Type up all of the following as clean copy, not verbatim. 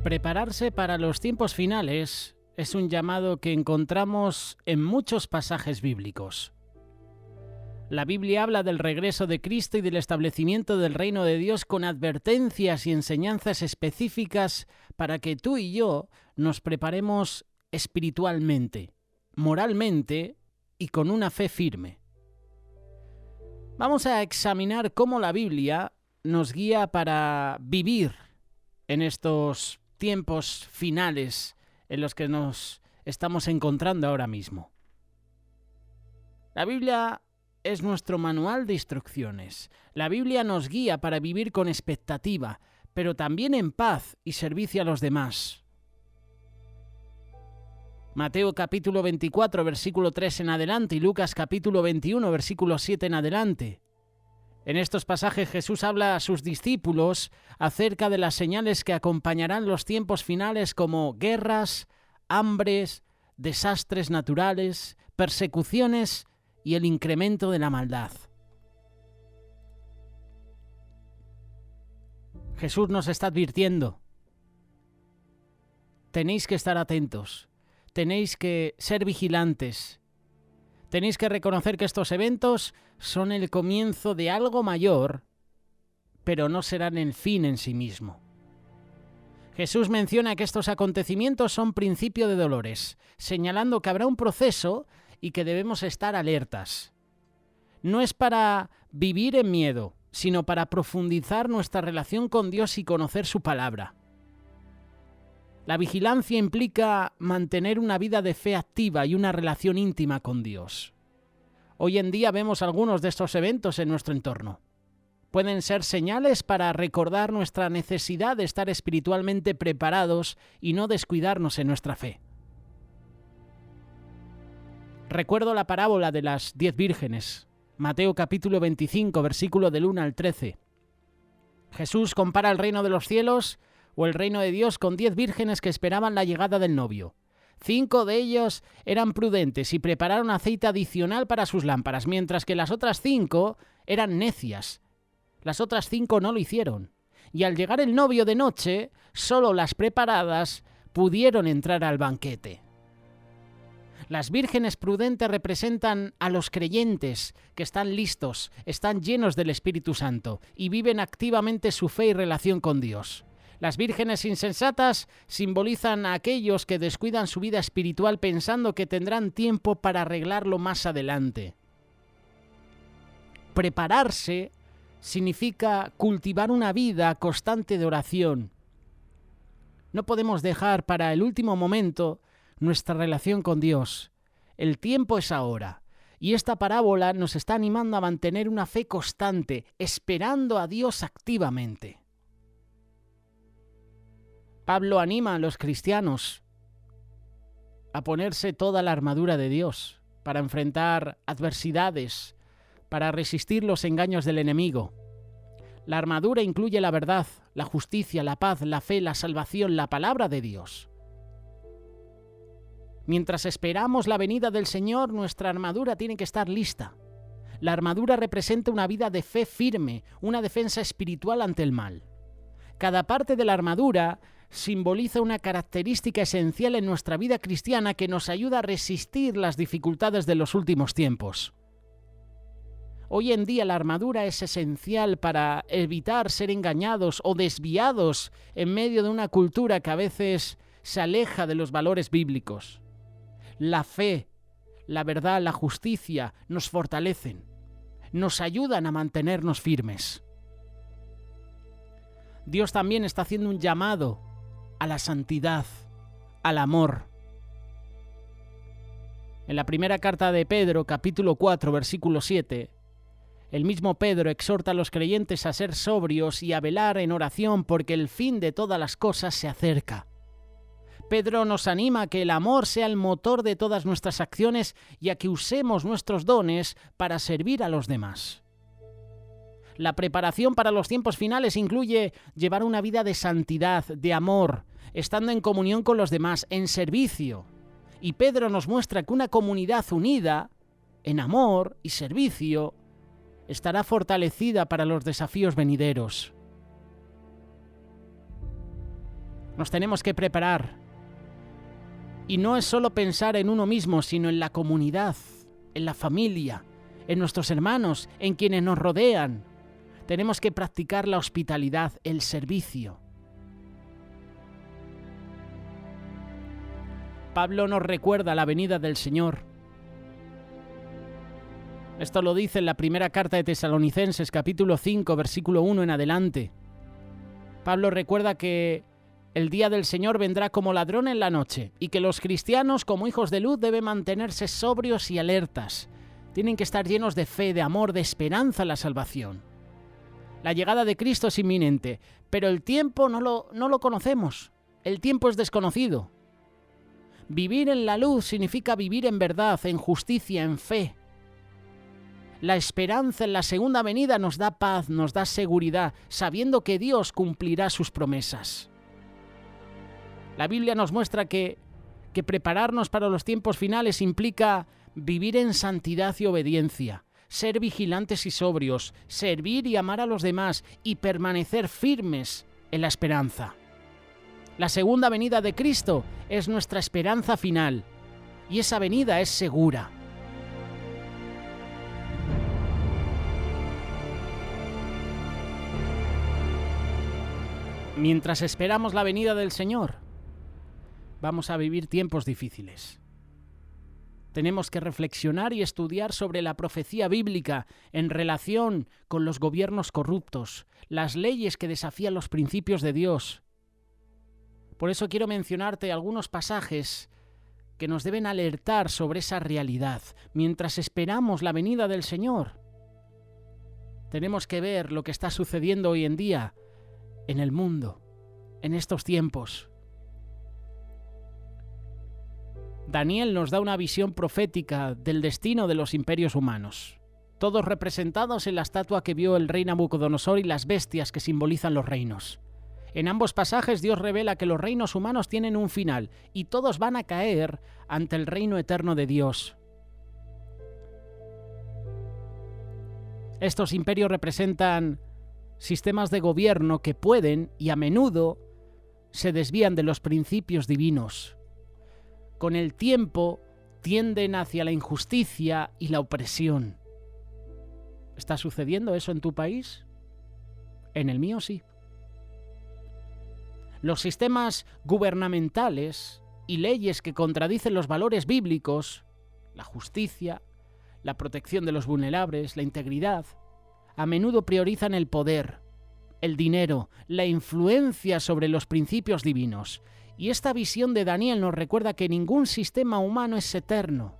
Prepararse para los tiempos finales es un llamado que encontramos en muchos pasajes bíblicos. La Biblia habla del regreso de Cristo y del establecimiento del reino de Dios con advertencias y enseñanzas específicas para que tú y yo nos preparemos espiritualmente, moralmente y con una fe firme. Vamos a examinar cómo la Biblia nos guía para vivir en estos tiempos finales en los que nos estamos encontrando ahora mismo. La Biblia es nuestro manual de instrucciones. La Biblia nos guía para vivir con expectativa, pero también en paz y servicio a los demás. Mateo capítulo 24, versículo 3 en adelante y Lucas capítulo 21, versículo 7 en adelante. En estos pasajes Jesús habla a sus discípulos acerca de las señales que acompañarán los tiempos finales como guerras, hambres, desastres naturales, persecuciones y el incremento de la maldad. Jesús nos está advirtiendo: tenéis que estar atentos, tenéis que ser vigilantes, tenéis que reconocer que estos eventos son el comienzo de algo mayor, pero no serán el fin en sí mismo. Jesús menciona que estos acontecimientos son principio de dolores, señalando que habrá un proceso y que debemos estar alertas. No es para vivir en miedo, sino para profundizar nuestra relación con Dios y conocer su palabra. La vigilancia implica mantener una vida de fe activa y una relación íntima con Dios. Hoy en día vemos algunos de estos eventos en nuestro entorno. Pueden ser señales para recordar nuestra necesidad de estar espiritualmente preparados y no descuidarnos en nuestra fe. Recuerdo la parábola de las 10 vírgenes, Mateo capítulo 25, versículo del 1 al 13. Jesús compara el reino de los cielos o el reino de Dios con 10 vírgenes que esperaban la llegada del novio. 5 de ellos eran prudentes y prepararon aceite adicional para sus lámparas, mientras que las otras 5 eran necias. Las otras 5 no lo hicieron. Y al llegar el novio de noche, solo las preparadas pudieron entrar al banquete. Las vírgenes prudentes representan a los creyentes que están listos, están llenos del Espíritu Santo y viven activamente su fe y relación con Dios. Las vírgenes insensatas simbolizan a aquellos que descuidan su vida espiritual pensando que tendrán tiempo para arreglarlo más adelante. Prepararse significa cultivar una vida constante de oración. No podemos dejar para el último momento nuestra relación con Dios. El tiempo es ahora. Y esta parábola nos está animando a mantener una fe constante, esperando a Dios activamente. Pablo anima a los cristianos a ponerse toda la armadura de Dios para enfrentar adversidades, para resistir los engaños del enemigo. La armadura incluye la verdad, la justicia, la paz, la fe, la salvación, la palabra de Dios. Mientras esperamos la venida del Señor, nuestra armadura tiene que estar lista. La armadura representa una vida de fe firme, una defensa espiritual ante el mal. Cada parte de la armadura simboliza una característica esencial en nuestra vida cristiana que nos ayuda a resistir las dificultades de los últimos tiempos. Hoy en día la armadura es esencial para evitar ser engañados o desviados en medio de una cultura que a veces se aleja de los valores bíblicos. La fe, la verdad, la justicia nos fortalecen, nos ayudan a mantenernos firmes. Dios también está haciendo un llamado a la santidad, al amor. En la primera carta de Pedro, capítulo 4, versículo 7, el mismo Pedro exhorta a los creyentes a ser sobrios y a velar en oración porque el fin de todas las cosas se acerca. Pedro nos anima a que el amor sea el motor de todas nuestras acciones y a que usemos nuestros dones para servir a los demás. La preparación para los tiempos finales incluye llevar una vida de santidad, de amor, estando en comunión con los demás, en servicio. Y Pedro nos muestra que una comunidad unida, en amor y servicio, estará fortalecida para los desafíos venideros. Nos tenemos que preparar. Y no es solo pensar en uno mismo, sino en la comunidad, en la familia, en nuestros hermanos, en quienes nos rodean. Tenemos que practicar la hospitalidad, el servicio. Pablo nos recuerda la venida del Señor. Esto lo dice en la primera carta de Tesalonicenses, capítulo 5, versículo 1 en adelante. Pablo recuerda que el día del Señor vendrá como ladrón en la noche y que los cristianos, como hijos de luz, deben mantenerse sobrios y alertas. Tienen que estar llenos de fe, de amor, de esperanza en la salvación. La llegada de Cristo es inminente, pero el tiempo no lo conocemos. El tiempo es desconocido. Vivir en la luz significa vivir en verdad, en justicia, en fe. La esperanza en la segunda venida nos da paz, nos da seguridad, sabiendo que Dios cumplirá sus promesas. La Biblia nos muestra que prepararnos para los tiempos finales implica vivir en santidad y obediencia, ser vigilantes y sobrios, servir y amar a los demás y permanecer firmes en la esperanza. La segunda venida de Cristo es nuestra esperanza final y esa venida es segura. Mientras esperamos la venida del Señor, vamos a vivir tiempos difíciles. Tenemos que reflexionar y estudiar sobre la profecía bíblica en relación con los gobiernos corruptos, las leyes que desafían los principios de Dios. Por eso quiero mencionarte algunos pasajes que nos deben alertar sobre esa realidad. Mientras esperamos la venida del Señor, tenemos que ver lo que está sucediendo hoy en día en el mundo, en estos tiempos. Daniel nos da una visión profética del destino de los imperios humanos, todos representados en la estatua que vio el rey Nabucodonosor y las bestias que simbolizan los reinos. En ambos pasajes Dios revela que los reinos humanos tienen un final y todos van a caer ante el reino eterno de Dios. Estos imperios representan sistemas de gobierno que pueden y a menudo se desvían de los principios divinos. Con el tiempo tienden hacia la injusticia y la opresión. ¿Está sucediendo eso en tu país? En el mío sí. Los sistemas gubernamentales y leyes que contradicen los valores bíblicos, la justicia, la protección de los vulnerables, la integridad, a menudo priorizan el poder, el dinero, la influencia sobre los principios divinos. Y esta visión de Daniel nos recuerda que ningún sistema humano es eterno,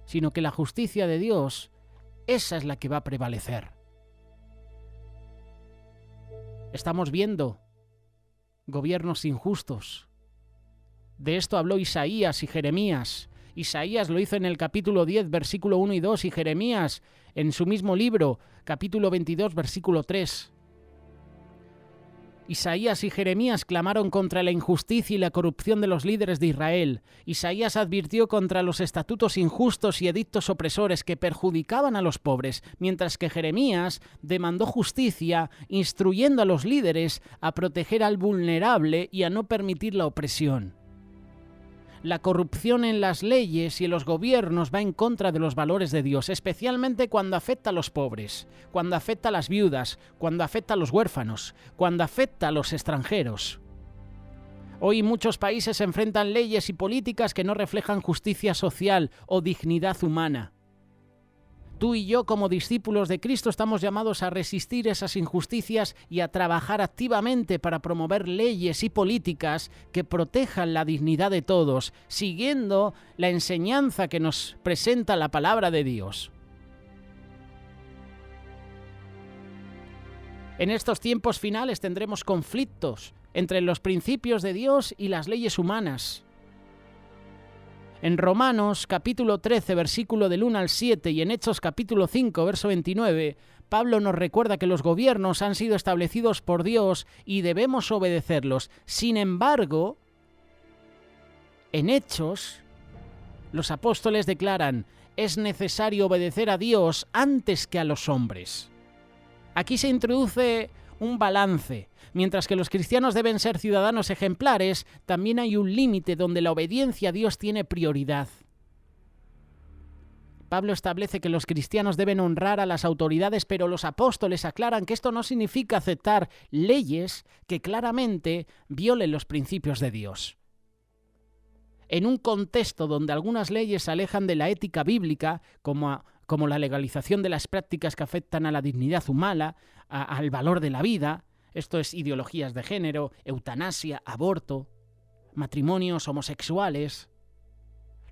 sino que la justicia de Dios, esa es la que va a prevalecer. Estamos viendo gobiernos injustos. De esto habló Isaías y Jeremías. Isaías lo hizo en el capítulo 10, versículo 1 y 2, y Jeremías en su mismo libro, capítulo 22, versículo 3. Isaías y Jeremías clamaron contra la injusticia y la corrupción de los líderes de Israel. Isaías advirtió contra los estatutos injustos y edictos opresores que perjudicaban a los pobres, mientras que Jeremías demandó justicia, instruyendo a los líderes a proteger al vulnerable y a no permitir la opresión. La corrupción en las leyes y en los gobiernos va en contra de los valores de Dios, especialmente cuando afecta a los pobres, cuando afecta a las viudas, cuando afecta a los huérfanos, cuando afecta a los extranjeros. Hoy muchos países enfrentan leyes y políticas que no reflejan justicia social o dignidad humana. Tú y yo, como discípulos de Cristo, estamos llamados a resistir esas injusticias y a trabajar activamente para promover leyes y políticas que protejan la dignidad de todos, siguiendo la enseñanza que nos presenta la palabra de Dios. En estos tiempos finales tendremos conflictos entre los principios de Dios y las leyes humanas. En Romanos capítulo 13, versículo del 1 al 7 y en Hechos capítulo 5, verso 29, Pablo nos recuerda que los gobiernos han sido establecidos por Dios y debemos obedecerlos. Sin embargo, en Hechos, los apóstoles declaran: es necesario obedecer a Dios antes que a los hombres. Aquí se introduce un balance. Mientras que los cristianos deben ser ciudadanos ejemplares, también hay un límite donde la obediencia a Dios tiene prioridad. Pablo establece que los cristianos deben honrar a las autoridades, pero los apóstoles aclaran que esto no significa aceptar leyes que claramente violen los principios de Dios. En un contexto donde algunas leyes se alejan de la ética bíblica, como la legalización de las prácticas que afectan a la dignidad humana, al valor de la vida, esto es ideologías de género, eutanasia, aborto, matrimonios homosexuales.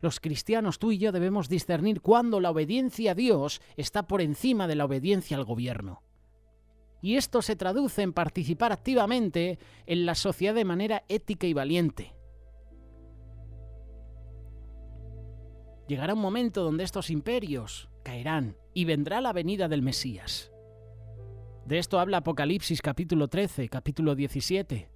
Los cristianos, tú y yo, debemos discernir cuándo la obediencia a Dios está por encima de la obediencia al gobierno. Y esto se traduce en participar activamente en la sociedad de manera ética y valiente. Llegará un momento donde estos imperios caerán y vendrá la venida del Mesías. De esto habla Apocalipsis capítulo 13, capítulo 17.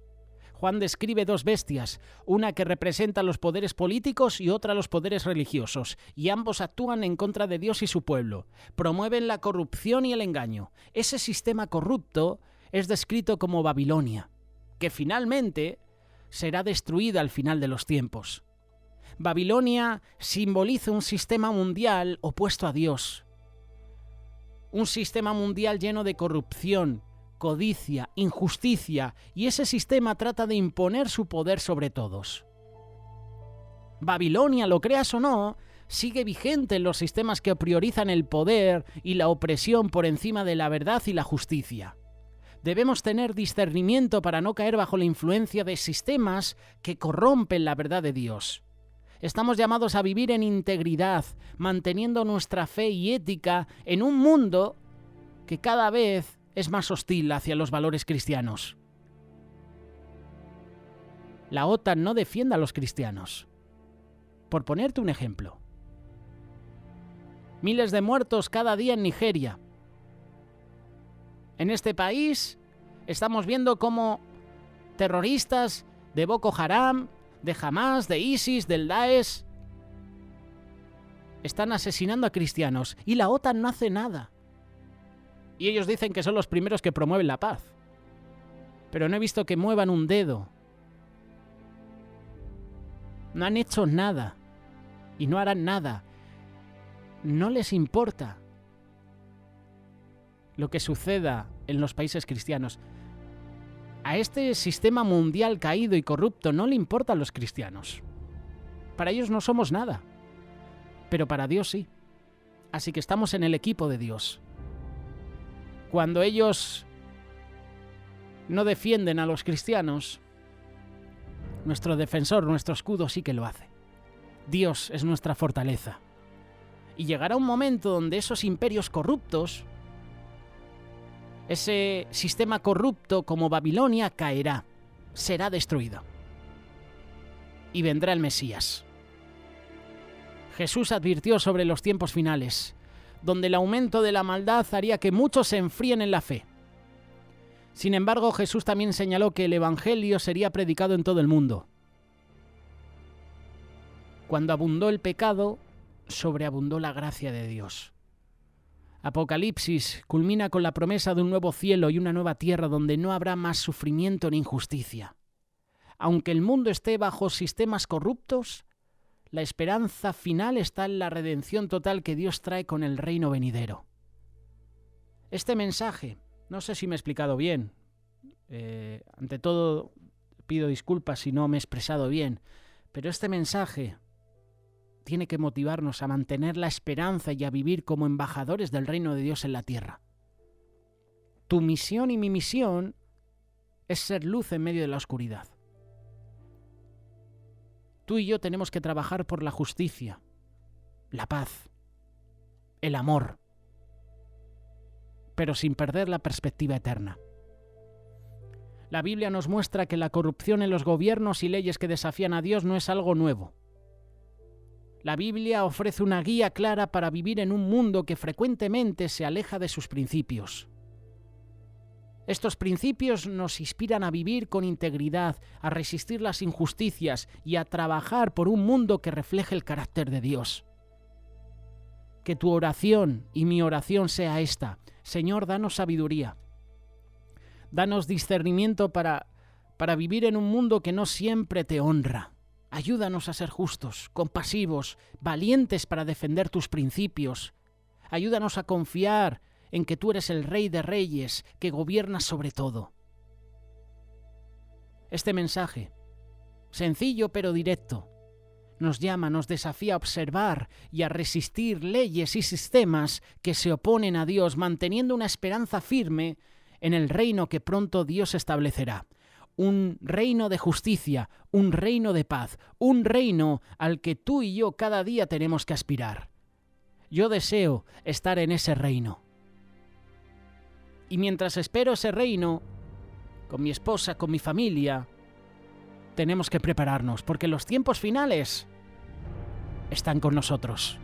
Juan describe dos bestias, una que representa los poderes políticos y otra los poderes religiosos, y ambos actúan en contra de Dios y su pueblo. Promueven la corrupción y el engaño. Ese sistema corrupto es descrito como Babilonia, que finalmente será destruida al final de los tiempos. Babilonia simboliza un sistema mundial opuesto a Dios. Un sistema mundial lleno de corrupción, codicia, injusticia, y ese sistema trata de imponer su poder sobre todos. Babilonia, lo creas o no, sigue vigente en los sistemas que priorizan el poder y la opresión por encima de la verdad y la justicia. Debemos tener discernimiento para no caer bajo la influencia de sistemas que corrompen la verdad de Dios. Estamos llamados a vivir en integridad, manteniendo nuestra fe y ética en un mundo que cada vez es más hostil hacia los valores cristianos. La OTAN no defiende a los cristianos. Por ponerte un ejemplo. Miles de muertos cada día en Nigeria. En este país estamos viendo cómo terroristas de Boko Haram, de Hamas, de ISIS, del Daesh, están asesinando a cristianos y la OTAN no hace nada. Y ellos dicen que son los primeros que promueven la paz. Pero no he visto que muevan un dedo. No han hecho nada. Y no harán nada. No les importa lo que suceda en los países cristianos. A este sistema mundial caído y corrupto no le importan los cristianos. Para ellos no somos nada. Pero para Dios sí. Así que estamos en el equipo de Dios. Cuando ellos no defienden a los cristianos, nuestro defensor, nuestro escudo sí que lo hace. Dios es nuestra fortaleza. Y llegará un momento donde esos imperios corruptos, ese sistema corrupto como Babilonia, caerá, será destruido. Y vendrá el Mesías. Jesús advirtió sobre los tiempos finales, donde el aumento de la maldad haría que muchos se enfríen en la fe. Sin embargo, Jesús también señaló que el Evangelio sería predicado en todo el mundo. Cuando abundó el pecado, sobreabundó la gracia de Dios. Apocalipsis culmina con la promesa de un nuevo cielo y una nueva tierra donde no habrá más sufrimiento ni injusticia. Aunque el mundo esté bajo sistemas corruptos, la esperanza final está en la redención total que Dios trae con el reino venidero. Este mensaje, no sé si me he explicado bien. Ante todo, pido disculpas si no me he expresado bien, pero este mensaje tiene que motivarnos a mantener la esperanza y a vivir como embajadores del reino de Dios en la tierra. Tu misión y mi misión es ser luz en medio de la oscuridad. Tú y yo tenemos que trabajar por la justicia, la paz, el amor, pero sin perder la perspectiva eterna. La Biblia nos muestra que la corrupción en los gobiernos y leyes que desafían a Dios no es algo nuevo. La Biblia ofrece una guía clara para vivir en un mundo que frecuentemente se aleja de sus principios. Estos principios nos inspiran a vivir con integridad, a resistir las injusticias y a trabajar por un mundo que refleje el carácter de Dios. Que tu oración y mi oración sea esta: Señor, danos sabiduría. Danos discernimiento para vivir en un mundo que no siempre te honra. Ayúdanos a ser justos, compasivos, valientes para defender tus principios. Ayúdanos a confiar en que tú eres el Rey de Reyes, que gobiernas sobre todo. Este mensaje, sencillo pero directo, nos llama, nos desafía a observar y a resistir leyes y sistemas que se oponen a Dios, manteniendo una esperanza firme en el reino que pronto Dios establecerá. Un reino de justicia, un reino de paz, un reino al que tú y yo cada día tenemos que aspirar. Yo deseo estar en ese reino. Y mientras espero ese reino, con mi esposa, con mi familia, tenemos que prepararnos, porque los tiempos finales están con nosotros.